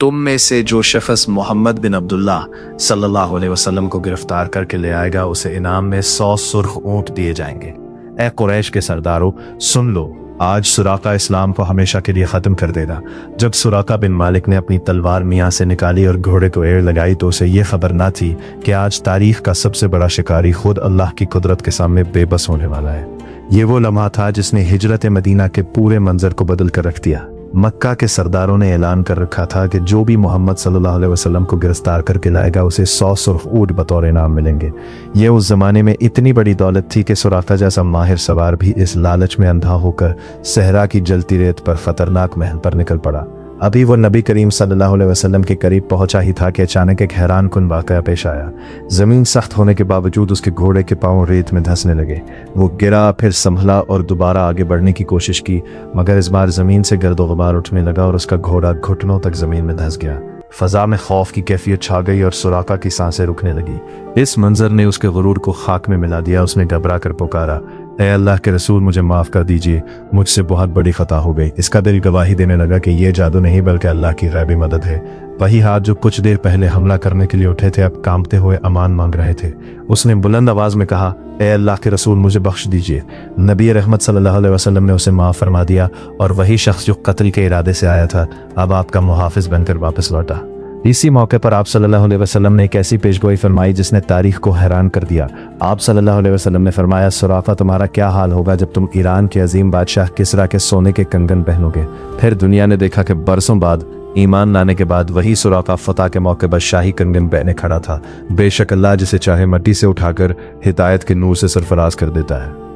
तुम में से जो शख्स मोहम्मद बिन अब्दुल्ला सल्लल्लाहु अलैहि वसल्लम को गिरफ्तार करके ले आएगा उसे इनाम में 100 सुर्ख ऊंट दिए जाएंगे। ए कुरैश के सरदारों, सुन लो, आज सुराका इस्लाम को हमेशा के लिए ख़त्म कर देगा। जब सुराका बिन मालिक ने अपनी तलवार मियाँ से निकाली और घोड़े को एड़ लगाई तो उसे ये खबर ना थी कि आज तारीख का सबसे बड़ा शिकारी खुद अल्लाह की कुदरत के सामने बेबस होने वाला है। ये वो लम्हा था जिसने हिजरत मदीना के पूरे मंजर को बदल कर रख दिया। मक्का के सरदारों ने ऐलान कर रखा था कि जो भी मोहम्मद सल्लल्लाहु अलैहि वसल्लम को गिरफ्तार करके लाएगा उसे 100 सुर्ख ऊंट बतौर इनाम मिलेंगे। ये उस जमाने में इतनी बड़ी दौलत थी कि सुराका जैसा माहिर सवार भी इस लालच में अंधा होकर सहरा की जलती रेत पर खतरनाक महल पर निकल पड़ा। अभी वो नबी करीम सल्लल्लाहु अलैहि वसल्लम के करीब पहुंचा ही था कि अचानक एक हैरान कुन वाक़या पेश आया। ज़मीन सख्त होने के बावजूद उसके घोड़े के पांव रेत में धंसने लगे। वो गिरा, फिर संभला और दोबारा आगे बढ़ने की कोशिश की, मगर इस बार ज़मीन से गर्द गुबार उठने लगा और उसका घोड़ा घुटनों तक ज़मीन में धंस गया। फ़ज़ा में खौफ की कैफियत छा गई और सुराका की सांसें रुकने लगी। इस मंजर ने उसके गुरूर को खाक में मिला दिया। उसने घबरा कर पुकारा, ऐ अल्लाह के रसूल, मुझे माफ़ कर दीजिए, मुझसे बहुत बड़ी ख़ता हो गई। इसका दिल गवाही देने लगा कि ये जादू नहीं बल्कि अल्लाह की गैबी मदद है। वही हाथ जो कुछ देर पहले हमला करने के लिए उठे थे अब कांपते हुए अमान मांग रहे थे। उसने बुलंद आवाज़ में कहा, ऐ अल्लाह के रसूल, मुझे बख्श दीजिए। नबी रहमत सल्लल्लाहु अलैहि वसल्लम ने उसे माफ़ फरमा दिया और वही शख्स जो कत्ल के इरादे से आया था अब आपका मुहाफिज बनकर वापस लौटा। इसी मौके पर आप सल्लल्लाहु अलैहि वसल्लम ने एक ऐसी पेशगोई फरमाई जिसने तारीख को हैरान कर दिया। आप सल्लल्लाहु अलैहि वसल्लम ने फरमाया, सुराका, तुम्हारा क्या हाल होगा जब तुम ईरान के अजीम बादशाह किसरा के सोने के कंगन पहनोगे। फिर दुनिया ने देखा कि बरसों बाद ईमान लाने के बाद वही सुराका फतह के मौके पर शाही कंगन पहने खड़ा था। बेशक अल्लाह जिसे चाहे मट्टी से उठाकर हिदायत के नूर से सरफराज कर देता है।